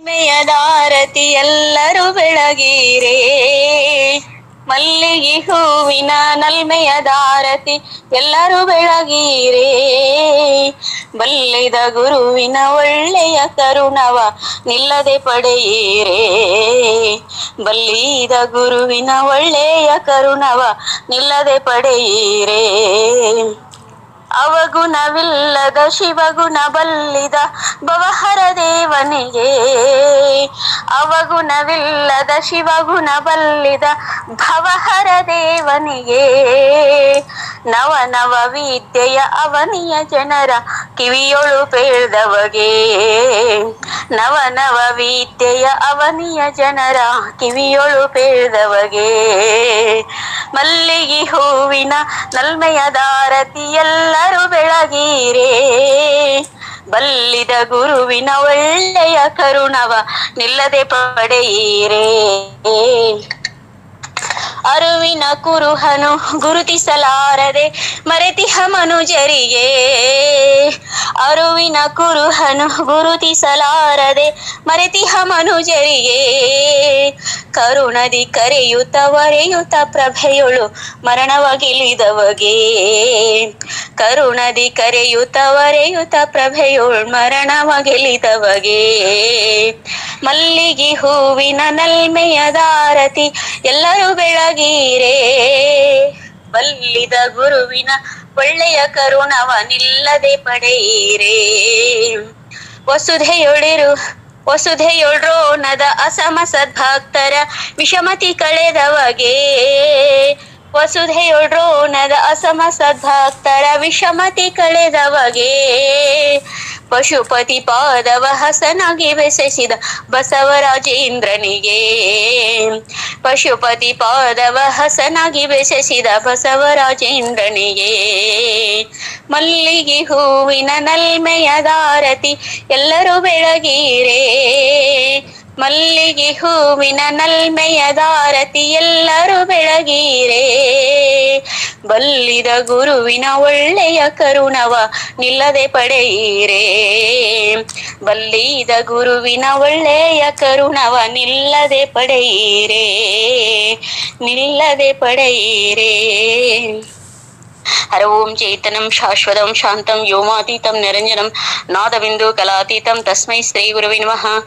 ಮೇಯದಾರತಿ ಎಲ್ಲರೂ ಬೆಳಗೀರೆ. ಮಲ್ಲಿಗೆ ಹೂವಿನ ನಲ್ಮೆಯದಾರತಿ ಎಲ್ಲರೂ ಬೆಳಗೀರೆ. ಬಲ್ಲಿದ ಗುರುವಿನ ಒಳ್ಳೆಯ ಕರುಣವ ನಿಲ್ಲದೆ ಪಡೆಯಿರೆ. ಬಲ್ಲಿದ ಗುರುವಿನ ಒಳ್ಳೆಯ ಕರುಣವ ನಿಲ್ಲದೆ ಪಡೆಯಿರೆ. ಅವಗುಣವಿಲ್ಲದ ಶಿವಗುಣ ಬಲ್ಲಿದ ಭವಹರ ದೇವನಿಗೆ. ಅವಗುಣವಿಲ್ಲದ ಶಿವಗುಣ ಬಲ್ಲಿದ ಭವಹರ ದೇವನಿಗೆ. ನವ ನವ ವಿದ್ಯೆಯ ಅವನಿಯ ಜನರ ಕಿವಿಯೊಳು ಪೇಳ್ದವಗೆ. ನವ ನವ ವಿದ್ಯೆಯ ಅವನಿಯ ಜನರ ಕಿವಿಯೊಳು ಪೇಳ್ದವಗೆ. ಮಲ್ಲಿಗೆ ಹೂವಿನ ನಲ್ಮೆಯದಾರತಿ ಎಲ್ಲರೂ ಬೆಳಗೀರೆ. ಬಲ್ಲಿದ ಗುರುವಿನ ಒಳ್ಳೆಯ ಕರುಣವ ನಿಲ್ಲದೆ ಪಡೆಯಿರೆ. ಅರುವಿನ ಕುರುಹನು ಗುರುತಿಸಲಾರದೆ ಮರೆತಿಹ ಮನುಜರಿಗೆ. ಅರುವಿನ ಕುರುಹನು ಗುರುತಿಸಲಾರದೆ ಮರೆತಿಹ ಮನುಜರಿಗೆ. ಕರುಣದಿ ಕರೆಯುತ್ತ ವರೆಯುತ್ತ ಪ್ರಭೆಯೊಳು ಮರಣವಾಗಿಳಿದವಗೆ. ಕರುಣದಿ ಕರೆಯುತ್ತ ವರೆಯುತ್ತ ಪ್ರಭೆಯೊಳು ಮರಣವಾಗಿಳಿದವಗೆ. ಮಲ್ಲಿಗೆ ಹೂವಿನ ನಲ್ಮೆಯದಾರತಿ ಎಲ್ಲರೂ ಬೆಳಗೀರೆ. ಬಲ್ಲಿದ ಗುರುವಿನ ಒಳ್ಳೆಯ ಕರುಣವ ನಿಲ್ಲದೆ ಪಡೆಯಿರೆ. ವಸುಧೆಯೊಳ್ರೋನದ ಅಸಮ ಸದ್ಭಕ್ತರ ವಿಷಮತಿ ಕಳೆದವಗೆ. ವಸುಧೆಯೊಳ್ರೋನದ ಅಸಮ ಸದ್ಭಕ್ತರ ವಿಷಮತಿ ಕಳೆದವಗೆ. ಪಶುಪತಿ ಪಾದವ ಹಸನಾಗಿ ಬೆಸೆಸಿದ ಬಸವರಾಜೇಂದ್ರನಿಗೆ. ಪಶುಪತಿ ಪಾದವ ಹಸನಾಗಿ ಬೆಸೆಸಿದ ಬಸವರಾಜೇಂದ್ರನಿಗೆ. ಮಲ್ಲಿಗೆ ಹೂವಿನ ನಲ್ಮೆಯದಾರತಿ ಎಲ್ಲರೂ ಬೆಳಗೀರೆ. ಮಲ್ಲಿಗೆ ಹೂವಿನ ನಲ್ಮೆಯದಾರತಿ ಎಲ್ಲರೂ ಬೆಳಗೀರೆ. ಬಲ್ಲಿದ ಗುರುವಿನ ಒಳ್ಳೆಯ ಕರುಣವ ನಿಲ್ಲದೆ ಪಡೆಯಿರೆ. ಬಲ್ಲಿದ ಗುರುವಿನ ಒಳ್ಳೆಯ ಕರುಣವ ನಿಲ್ಲದೆ ಪಡೆಯಿರೆ. ನಿಲ್ಲದೆ ಪಡೆಯಿರೆ. ಹರ ಓಂ ಚೇತನಂ ಶಾಶ್ವತಂ ಶಾಂತಂ ವ್ಯೋಮಾತೀತಂ ನಿರಂಜನಂ ನಾದಬಿಂದು ಕಲಾತೀತಂ ತಸ್ಮೈ ಶ್ರೀ ಗುರುವೇ ನಮಃ.